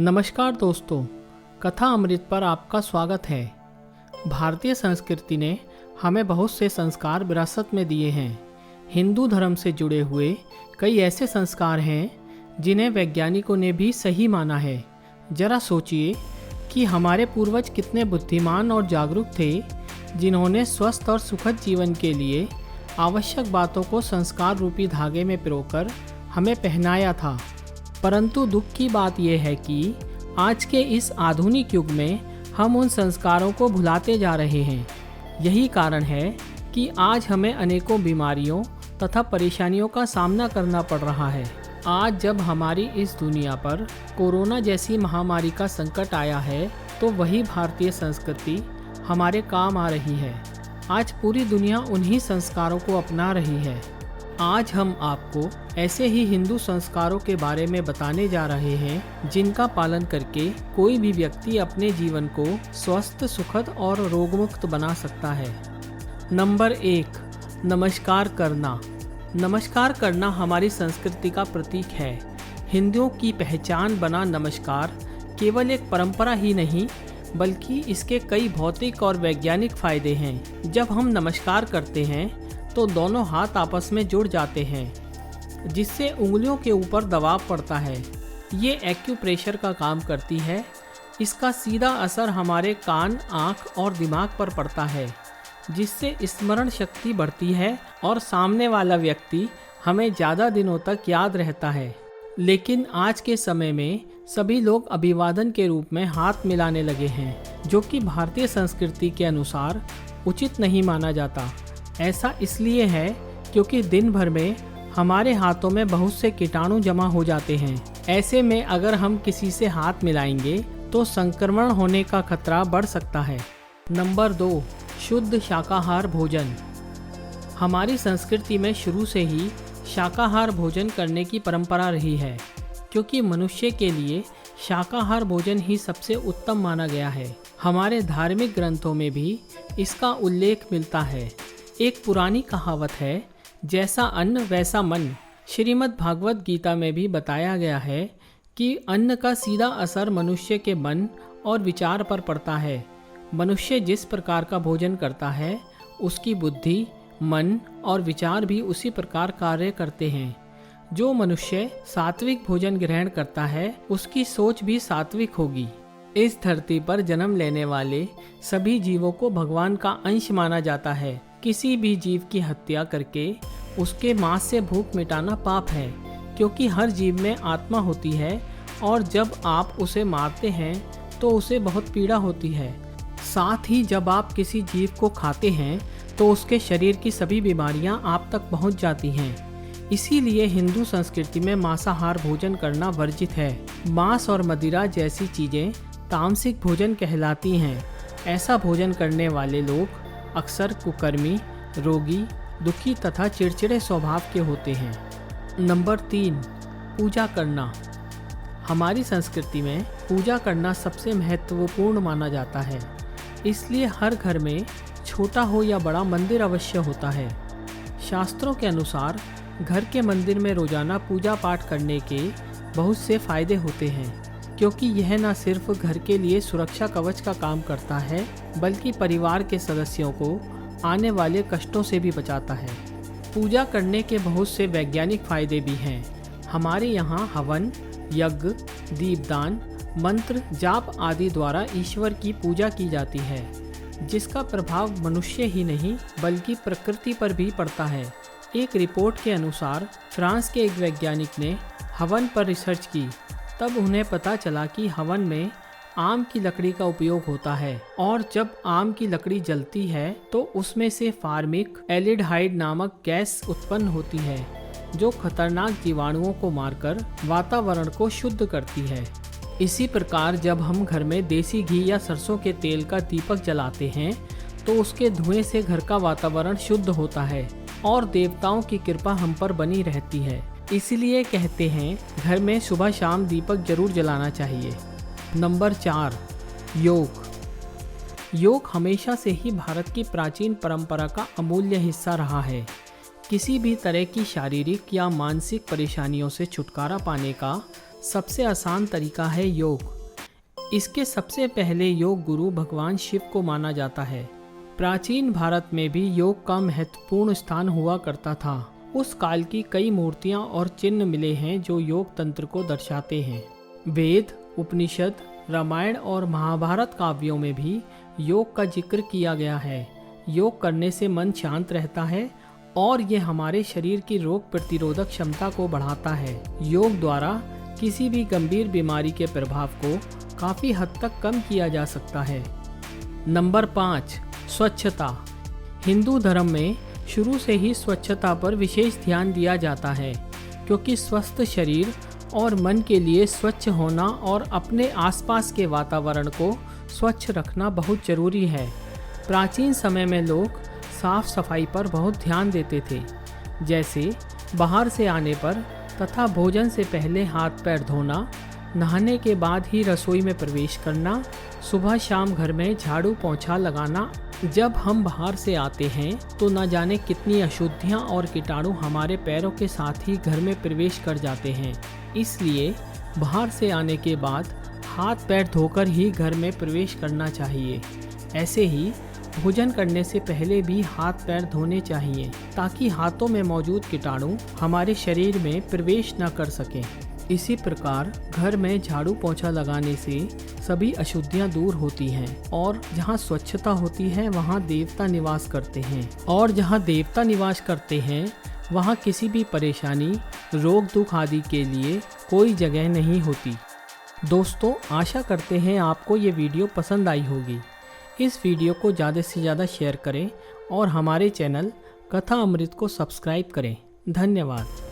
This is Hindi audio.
नमस्कार दोस्तों, कथा अमृत पर आपका स्वागत है। भारतीय संस्कृति ने हमें बहुत से संस्कार विरासत में दिए हैं। हिंदू धर्म से जुड़े हुए कई ऐसे संस्कार हैं जिन्हें वैज्ञानिकों ने भी सही माना है। जरा सोचिए कि हमारे पूर्वज कितने बुद्धिमान और जागरूक थे, जिन्होंने स्वस्थ और सुखद जीवन के लिए आवश्यक बातों को संस्कार रूपी धागे में पिरोकर हमें पहनाया था। परंतु दुख की बात यह है कि आज के इस आधुनिक युग में हम उन संस्कारों को भुलाते जा रहे हैं। यही कारण है कि आज हमें अनेकों बीमारियों तथा परेशानियों का सामना करना पड़ रहा है। आज जब हमारी इस दुनिया पर कोरोना जैसी महामारी का संकट आया है, तो वही भारतीय संस्कृति हमारे काम आ रही है। आज पूरी दुनिया उन्हीं संस्कारों को अपना रही है। आज हम आपको ऐसे ही हिंदू संस्कारों के बारे में बताने जा रहे हैं, जिनका पालन करके कोई भी व्यक्ति अपने जीवन को स्वस्थ, सुखद और रोगमुक्त बना सकता है। नंबर 1, नमस्कार करना। नमस्कार करना हमारी संस्कृति का प्रतीक है। हिंदुओं की पहचान बना नमस्कार केवल एक परंपरा ही नहीं, बल्कि इसके कई भौतिक और वैज्ञानिक फायदे हैं। जब हम नमस्कार करते हैं तो दोनों हाथ आपस में जुड़ जाते हैं, जिससे उंगलियों के ऊपर दबाव पड़ता है। ये एक्यूप्रेशर का काम करती है। इसका सीधा असर हमारे कान, आँख और दिमाग पर पड़ता है, जिससे स्मरण शक्ति बढ़ती है और सामने वाला व्यक्ति हमें ज़्यादा दिनों तक याद रहता है। लेकिन आज के समय में सभी लोग अभिवादन के रूप में हाथ मिलाने लगे हैं, जो कि भारतीय संस्कृति के अनुसार उचित नहीं माना जाता। ऐसा इसलिए है क्योंकि दिन भर में हमारे हाथों में बहुत से कीटाणु जमा हो जाते हैं। ऐसे में अगर हम किसी से हाथ मिलाएंगे तो संक्रमण होने का खतरा बढ़ सकता है। नंबर 2, शुद्ध शाकाहार भोजन। हमारी संस्कृति में शुरू से ही शाकाहार भोजन करने की परंपरा रही है, क्योंकि मनुष्य के लिए शाकाहार भोजन ही सबसे उत्तम माना गया है। हमारे धार्मिक ग्रंथों में भी इसका उल्लेख मिलता है। एक पुरानी कहावत है, जैसा अन्न वैसा मन। श्रीमद् भागवत गीता में भी बताया गया है कि अन्न का सीधा असर मनुष्य के मन और विचार पर पड़ता है। मनुष्य जिस प्रकार का भोजन करता है, उसकी बुद्धि, मन और विचार भी उसी प्रकार कार्य करते हैं। जो मनुष्य सात्विक भोजन ग्रहण करता है, उसकी सोच भी सात्विक होगी। इस धरती पर जन्म लेने वाले सभी जीवों को भगवान का अंश माना जाता है। किसी भी जीव की हत्या करके उसके मांस से भूख मिटाना पाप है, क्योंकि हर जीव में आत्मा होती है और जब आप उसे मारते हैं तो उसे बहुत पीड़ा होती है। साथ ही जब आप किसी जीव को खाते हैं तो उसके शरीर की सभी बीमारियां आप तक पहुंच जाती हैं। इसीलिए हिंदू संस्कृति में मांसाहार भोजन करना वर्जित है। मांस और मदिरा जैसी चीज़ें तामसिक भोजन कहलाती हैं। ऐसा भोजन करने वाले लोग अक्सर कुकर्मी, रोगी, दुखी तथा चिड़चिड़े स्वभाव के होते हैं। नंबर 3, पूजा करना। हमारी संस्कृति में पूजा करना सबसे महत्वपूर्ण माना जाता है। इसलिए हर घर में छोटा हो या बड़ा मंदिर अवश्य होता है। शास्त्रों के अनुसार घर के मंदिर में रोजाना पूजा पाठ करने के बहुत से फायदे होते हैं, क्योंकि यह न सिर्फ घर के लिए सुरक्षा कवच का काम करता है, बल्कि परिवार के सदस्यों को आने वाले कष्टों से भी बचाता है। पूजा करने के बहुत से वैज्ञानिक फायदे भी हैं। हमारे यहाँ हवन, यज्ञ, दीपदान, मंत्र, जाप आदि द्वारा ईश्वर की पूजा की जाती है, जिसका प्रभाव मनुष्य ही नहीं बल्कि प्रकृति पर भी पड़ता है। एक रिपोर्ट के अनुसार फ्रांस के एक वैज्ञानिक ने हवन पर रिसर्च की। तब उन्हें पता चला कि हवन में आम की लकड़ी का उपयोग होता है, और जब आम की लकड़ी जलती है तो उसमें से फार्मिक एल्डिहाइड नामक गैस उत्पन्न होती है, जो खतरनाक जीवाणुओं को मारकर वातावरण को शुद्ध करती है। इसी प्रकार जब हम घर में देसी घी या सरसों के तेल का दीपक जलाते हैं तो उसके धुएं से घर का वातावरण शुद्ध होता है और देवताओं की कृपा हम पर बनी रहती है। इसलिए कहते हैं घर में सुबह शाम दीपक जरूर जलाना चाहिए। नंबर 4, योग। योग हमेशा से ही भारत की प्राचीन परंपरा का अमूल्य हिस्सा रहा है। किसी भी तरह की शारीरिक या मानसिक परेशानियों से छुटकारा पाने का सबसे आसान तरीका है योग। इसके सबसे पहले योग गुरु भगवान शिव को माना जाता है। प्राचीन भारत में भी योग का महत्वपूर्ण स्थान हुआ करता था। उस काल की कई मूर्तियां और चिन्ह मिले हैं जो योग तंत्र को दर्शाते हैं। वेद, उपनिषद, रामायण और महाभारत काव्यों में भी योग का जिक्र किया गया है। योग करने से मन शांत रहता है और ये हमारे शरीर की रोग प्रतिरोधक क्षमता को बढ़ाता है। योग द्वारा किसी भी गंभीर बीमारी के प्रभाव को काफ़ी हद तक कम किया जा सकता है। नंबर 5, स्वच्छता। हिंदू धर्म में शुरू से ही स्वच्छता पर विशेष ध्यान दिया जाता है, क्योंकि स्वस्थ शरीर और मन के लिए स्वच्छ होना और अपने आसपास के वातावरण को स्वच्छ रखना बहुत जरूरी है। प्राचीन समय में लोग साफ सफाई पर बहुत ध्यान देते थे, जैसे बाहर से आने पर तथा भोजन से पहले हाथ पैर धोना, नहाने के बाद ही रसोई में प्रवेश करना, सुबह शाम घर में झाड़ू पोंछा लगाना। जब हम बाहर से आते हैं तो न जाने कितनी अशुद्धियां और कीटाणु हमारे पैरों के साथ ही घर में प्रवेश कर जाते हैं। इसलिए बाहर से आने के बाद हाथ पैर धोकर ही घर में प्रवेश करना चाहिए। ऐसे ही भोजन करने से पहले भी हाथ पैर धोने चाहिए, ताकि हाथों में मौजूद कीटाणु हमारे शरीर में प्रवेश न कर सकें। इसी प्रकार घर में झाड़ू पोंछा लगाने से सभी अशुद्धियां दूर होती हैं और जहां स्वच्छता होती है वहां देवता निवास करते हैं, और जहां देवता निवास करते हैं वहां किसी भी परेशानी, रोग दुख आदि के लिए कोई जगह नहीं होती। दोस्तों, आशा करते हैं आपको ये वीडियो पसंद आई होगी। इस वीडियो को ज़्यादा से ज़्यादा शेयर करें और हमारे चैनल कथा अमृत को सब्सक्राइब करें। धन्यवाद।